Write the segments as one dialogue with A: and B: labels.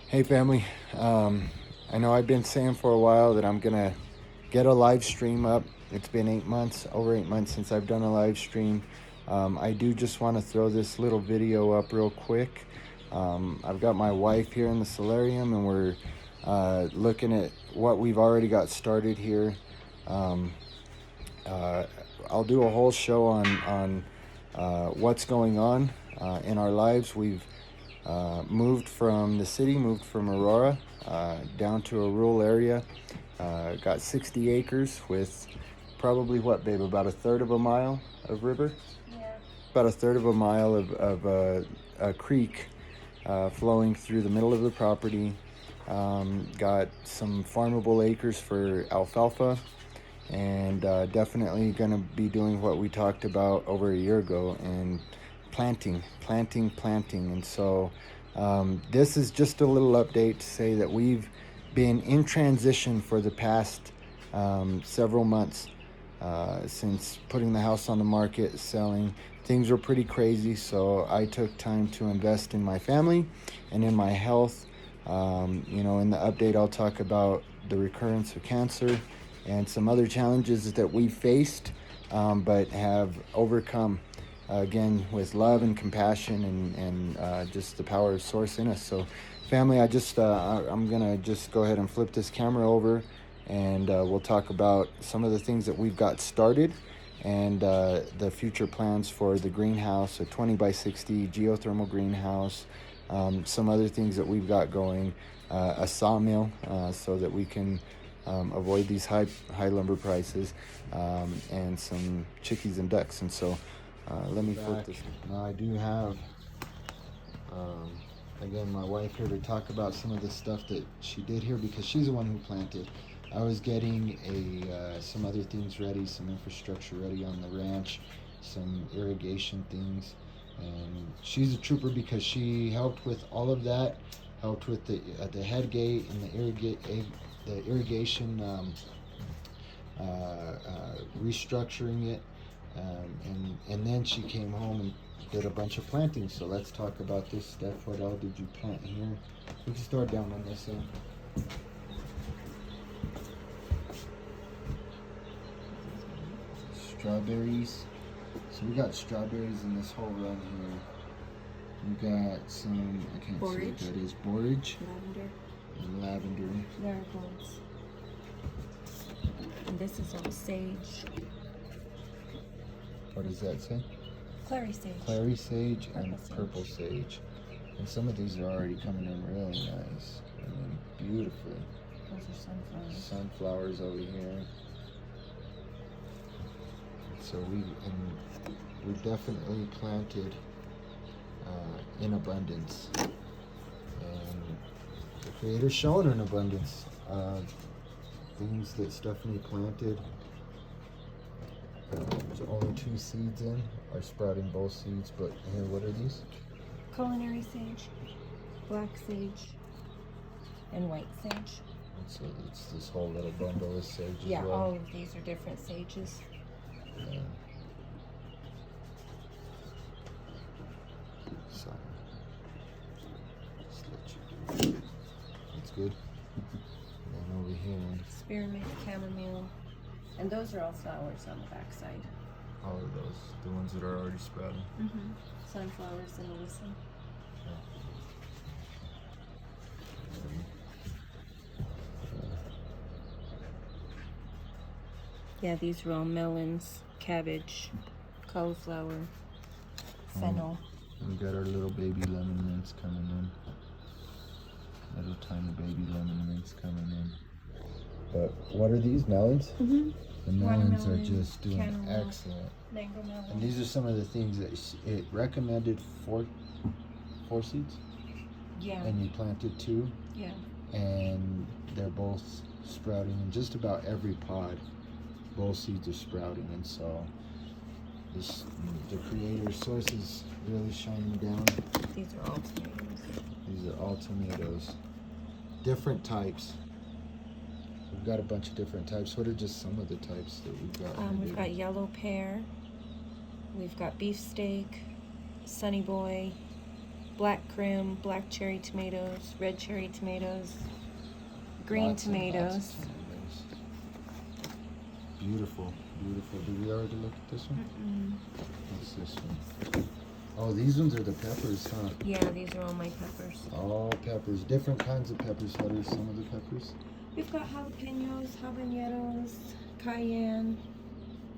A: Hey family, I know I've been saying for a while that I'm gonna get a live stream up. It's been 8 months, over 8 months since I've done a live stream. I do just want to throw this little video up real quick. I've got my wife here in the solarium and we're looking at what we've already got started here. Um, uh, I'll do a whole show on what's going on in our lives. We've moved from the city, moved from Aurora down to a rural area. Got 60 acres with probably what, babe, about a third of a mile of river?
B: Yeah.
A: About a third of a mile of a creek flowing through the middle of the property. Got some farmable acres for alfalfa, and definitely going to be doing what we talked about over a year ago and planting. And so this is just a little update to say that we've been in transition for the past several months since putting the house on the market, selling. Things were pretty crazy, so I took time to invest in my family and in my health. In the update, I'll talk about the recurrence of cancer and some other challenges that we faced, but have overcome, again, with love and compassion and just the power of source in us. So family, I'm gonna just go ahead and flip this camera over, and we'll talk about some of the things that we've got started and the future plans for the greenhouse, a 20 by 60 geothermal greenhouse, some other things that we've got going, a sawmill so that we can avoid these high lumber prices, and some chickies and ducks. And so let me flip this. Now I do have again my wife here to talk about some of the stuff that she did here, because she's the one who planted. I was getting some other things ready, some infrastructure ready on the ranch, some irrigation things, and she's a trooper because she helped with all of that, helped with the head gate and the irrigation, restructuring it, and then she came home and did a bunch of planting. So let's talk about this stuff. What all did you plant here? We can start down on this end. Strawberries. So we got strawberries in this whole run here. We got some, I can't see what that is, borage.
B: Lavender.
A: And lavender.
B: Marigolds. And this is all sage.
A: What does that say?
B: Clary sage.
A: Clary sage and
B: Sage.
A: purple sage. And some of these are already coming in really nice. I mean, beautifully.
B: Those are sunflowers.
A: Sunflowers over here. So we definitely planted in abundance, and the Creator's shown in abundance. Things that Stephanie planted, there's only 2 seeds in, are sprouting both seeds. But here, what are these?
B: Culinary sage, black sage, and white sage.
A: So it's this whole little bundle of sage as
B: Yeah,
A: well.
B: all of these are different sages.
A: Yeah. So, that's good. And then over here,
B: Spearmint, chamomile, and those are all flowers on the backside.
A: all of those, the ones that are already sprouting.
B: Sunflowers and alyssum. Yeah, these are all melons, cabbage, cauliflower, fennel.
A: We got our little baby lemon mints coming in. Little tiny baby lemon mints coming in. But what are these, melons? The melons are just doing excellent.
B: Mango melon.
A: And these are some of the things that it recommended, 4 seeds,
B: Yeah.
A: and you planted 2,
B: Yeah.
A: and they're both sprouting in just about every pod. Both seeds are sprouting, and so the Creator's source is really shining down.
B: These are all tomatoes.
A: These are all tomatoes, different types. We've got a bunch of different types. What are just some of the types that we've got?
B: We've got yellow pear. We've got beefsteak, sunny boy, black crim, black cherry tomatoes, red cherry tomatoes, green
A: Lots and lots
B: tomatoes.
A: of tomatoes. Beautiful, beautiful. Did we already look at this one? What's this one? Oh, these ones are the peppers, huh?
B: Yeah, these are all my peppers.
A: All peppers. Different kinds of peppers. What are some of the peppers?
B: We've got jalapenos, habaneros, cayenne,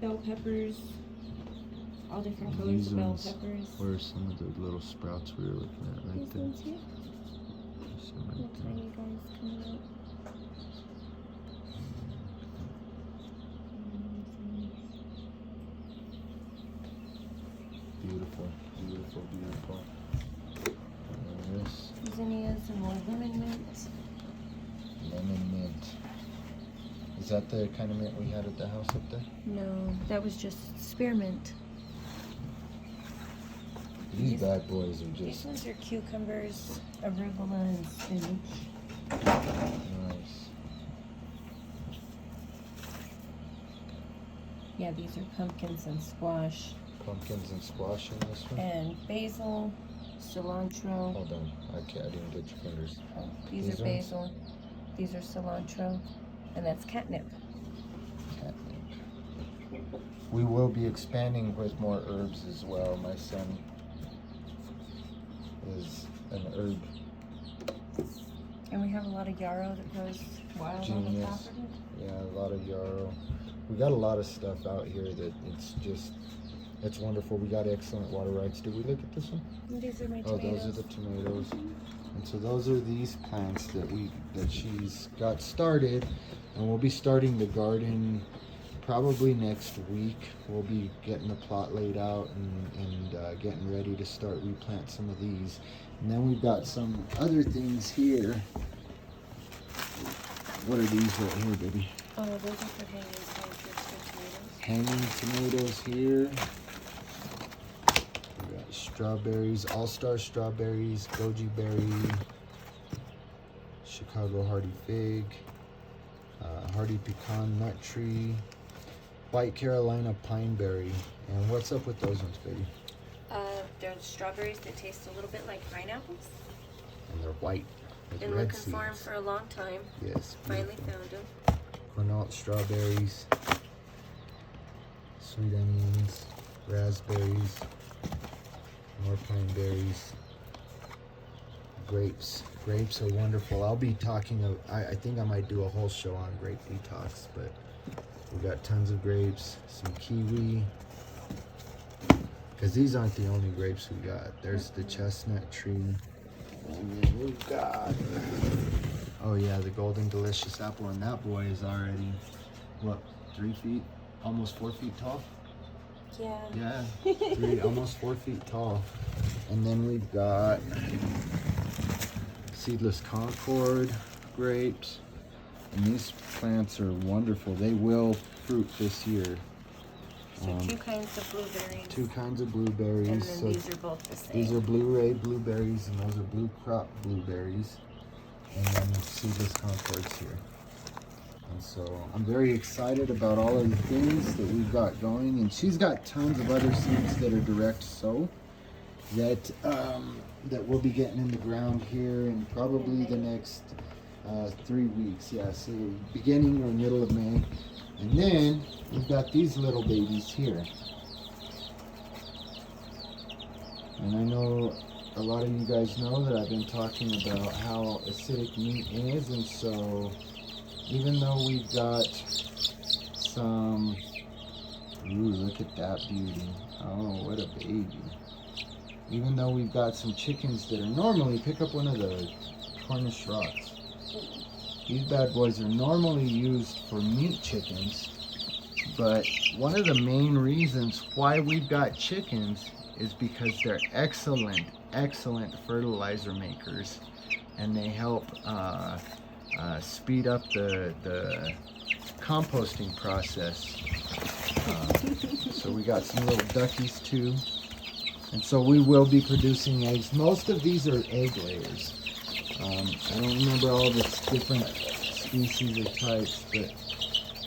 B: bell peppers, all different colors
A: These
B: of bell
A: ones
B: peppers.
A: Where are some of the little sprouts we were looking at right
B: These
A: there?
B: ones here,
A: Some right
B: little
A: there.
B: tiny guys coming out.
A: Beautiful, beautiful, beautiful. And this
B: Zinnias and more lemon mint.
A: lemon mint. Is that the kind of mint we had at the house up there?
B: No, that was just spearmint.
A: These bad boys are
B: These
A: just
B: ones are cucumbers, arugula, and spinach.
A: nice.
B: Yeah, these are pumpkins and squash.
A: Pumpkins and squash in this one.
B: And basil, cilantro.
A: Hold on, I didn't get your fingers.
B: Oh, these
A: These
B: are
A: ones?
B: basil. These are cilantro. And that's catnip.
A: Catnip. We will be expanding with more herbs as well. My son is an herb
B: And we have a lot of yarrow that grows wild on the
A: genius.
B: property.
A: Yeah, a lot of yarrow. We got a lot of stuff out here that it's wonderful. We got excellent water rights. Did we look at this one?
B: And these are my
A: Oh,
B: tomatoes.
A: those are the tomatoes. And so those are these plants that she's got started, and we'll be starting the garden probably next week. We'll be getting the plot laid out and getting ready to start replant some of these. And then we've got some other things here. What are these right here, baby?
B: Oh, those are for hanging tomatoes.
A: Hanging tomatoes here. We got strawberries, all-star strawberries, goji berry, Chicago hardy fig, hardy pecan nut tree, white Carolina pineberry. And what's up with those ones, baby?
B: They're strawberries that taste a little bit like pineapples.
A: And they're white with
B: Been
A: red
B: looking
A: seeds.
B: for them for a long time.
A: Yes.
B: Finally
A: beautiful.
B: found them.
A: Cornalt strawberries, sweet onions, raspberries, more pine berries, grapes. Grapes are wonderful. I'll be talking I think I might do a whole show on grape detox, but we got tons of grapes, some kiwi, because these aren't the only grapes we got. There's the chestnut tree, and then we've got, oh yeah, the golden delicious apple, and that boy is already, what, 3 feet, almost 4 feet tall?
B: Yeah.
A: Yeah, almost 4 feet tall. And then we've got seedless Concord grapes, and these plants are wonderful. They will fruit this year.
B: So 2 kinds of blueberries.
A: 2 kinds of blueberries.
B: And then
A: So
B: these are both the same.
A: these are blue ray blueberries, and those are blue crop blueberries. And then seedless Concords here. And so I'm very excited about all of the things that we've got going. And she's got tons of other seeds that are direct sow that that we'll be getting in the ground here in probably the next 3 weeks. Yeah, so beginning or middle of May. And then we've got these little babies here. And I know a lot of you guys know that I've been talking about how acidic meat is, and so even though we've got some, ooh, look at that beauty. Oh, what a baby. Even though we've got some chickens that are normally, pick up one of the Cornish rocks. These bad boys are normally used for meat chickens, but one of the main reasons why we've got chickens is because they're excellent fertilizer makers, and they help speed up the composting process. So we got some little duckies too, and so we will be producing eggs. Most of these are egg layers. I don't remember all the different species or types, but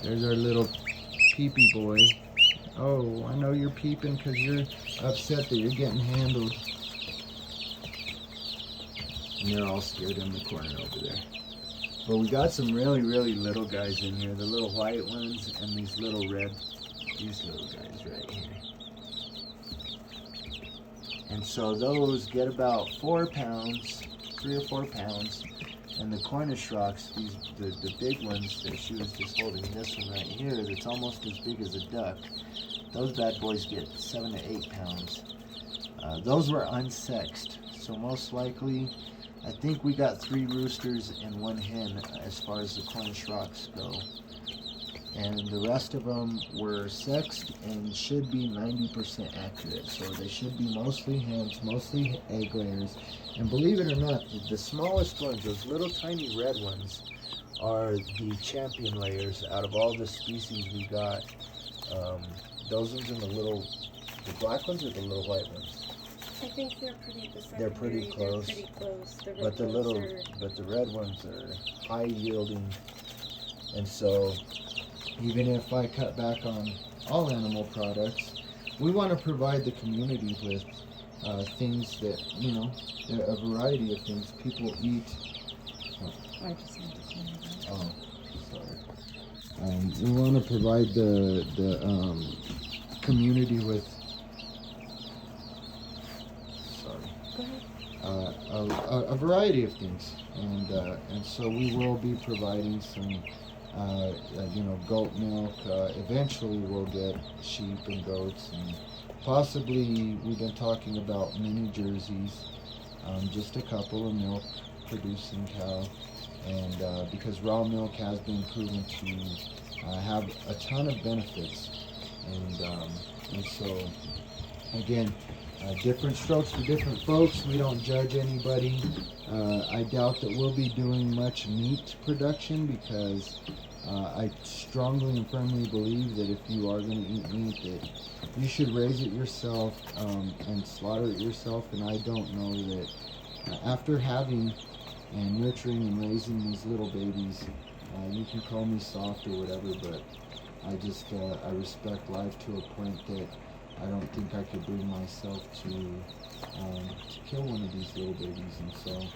A: there's our little peepee boy. Oh, I know you're peeping because you're upset that you're getting handled. And they're all scared in the corner over there. But we got some really, really little guys in here. The little white ones and these little guys right here. And so those get about 4 pounds, 3 or 4 pounds. And the Cornish rocks, the big ones that she was just holding, this one right here, that's almost as big as a duck, those bad boys get 7 to 8 pounds. Those were unsexed, so most likely, I think we got 3 roosters and 1 hen as far as the Cornish rocks go. And the rest of them were sexed and should be 90% accurate. So they should be mostly hens, mostly egg layers. And believe it or not, the smallest ones, those little tiny red ones, are the champion layers out of all the species we got. Those ones and the black ones or the little white ones?
B: I think they're pretty the
A: They're pretty close.
B: They're pretty close.
A: But the red ones are high yielding. And so even if I cut back on all animal products, we want to provide the community with things that, a variety of things people eat.
B: I just need to clean it up.
A: Oh, sorry. We want to provide the community with,
B: Go ahead.
A: a variety of things, and so we will be providing some goat milk. Eventually we'll get sheep and goats, and possibly we've been talking about mini jerseys, just a couple of milk producing cow, and because raw milk has been proven to have a ton of benefits, and so again, different strokes for different folks. We don't judge anybody. I doubt that we'll be doing much meat production because I strongly and firmly believe that if you are going to eat meat, that you should raise it yourself and slaughter it yourself. And I don't know that after having and nurturing and raising these little babies, you can call me soft or whatever, but I just I respect life to a point that I don't think I could bring myself to kill one of these little babies, and so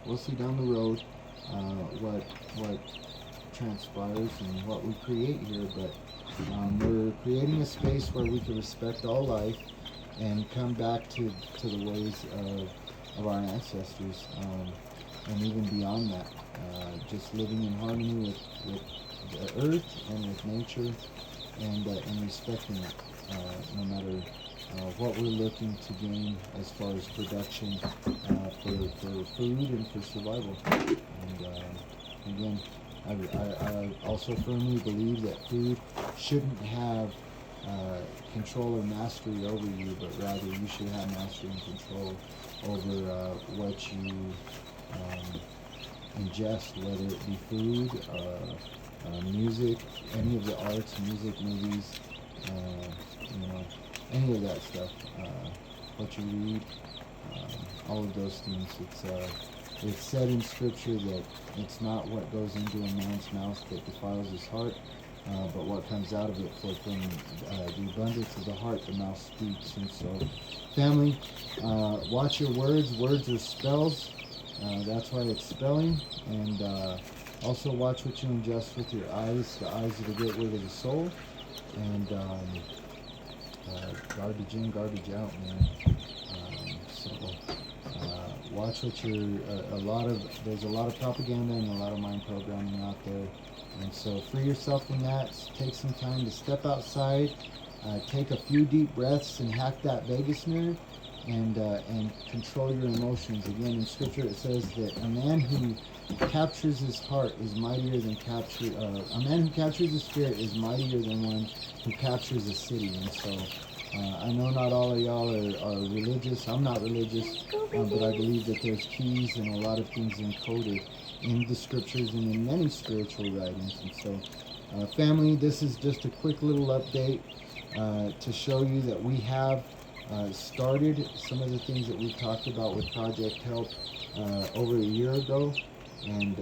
A: we'll see down the road what transpires and what we create here. But we're creating a space where we can respect all life and come back to the ways of our ancestors, and even beyond that, just living in harmony with the earth and with nature. And respecting it, no matter what we're looking to gain as far as production for food and for survival. And again, I also firmly believe that food shouldn't have control or mastery over you, but rather you should have mastery and control over what you ingest, whether it be food, music, any of the arts, music, movies, any of that stuff, what you read, all of those things. It's said in scripture that it's not what goes into a man's mouth that defiles his heart, but what comes out of it. For from the abundance of the heart the mouth speaks. And so, family, watch your words. Words are spells. That's why it's spelling. And also watch what you ingest with your eyes. The eyes are the gateway to the soul. And garbage in, garbage out, man. Watch what there's a lot of propaganda and a lot of mind programming out there. And so free yourself from that. Take some time to step outside, take a few deep breaths and hack that vagus nerve, and control your emotions. Again, in scripture it says that a man who captures his heart is mightier than a man who captures his spirit is mightier than one who captures a city. And so I know not all of y'all are religious. I'm not religious, but I believe that there's keys and a lot of things encoded in the scriptures and in many spiritual writings. And so, family, this is just a quick little update to show you that we have started some of the things that we've talked about with Project Help over a year ago, and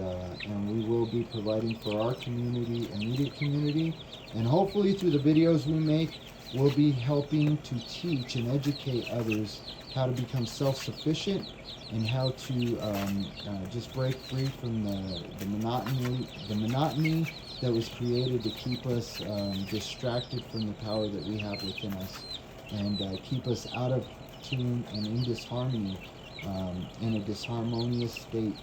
A: we will be providing for our community, immediate community, and hopefully through the videos we make, we'll be helping to teach and educate others how to become self-sufficient and how to just break free from the monotony that was created to keep us distracted from the power that we have within us, and keep us out of tune and in disharmony, in a disharmonious state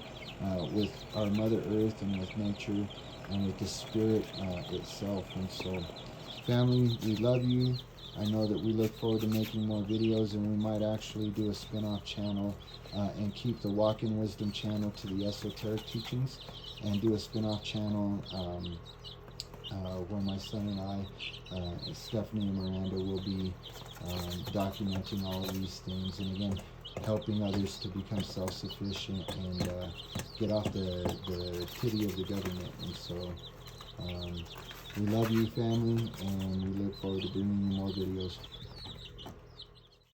A: with our Mother Earth and with nature and with the Spirit itself. And so, family, we love you. I know that we look forward to making more videos, and we might actually do a spin-off channel and keep the Walk-in Wisdom channel to the esoteric teachings, and do a spin-off channel where my son and I, Stephanie and Miranda, will be documenting all of these things, and again, helping others to become self-sufficient and get off the pity of the government. And so we love you, family, and we look forward to bringing you more videos.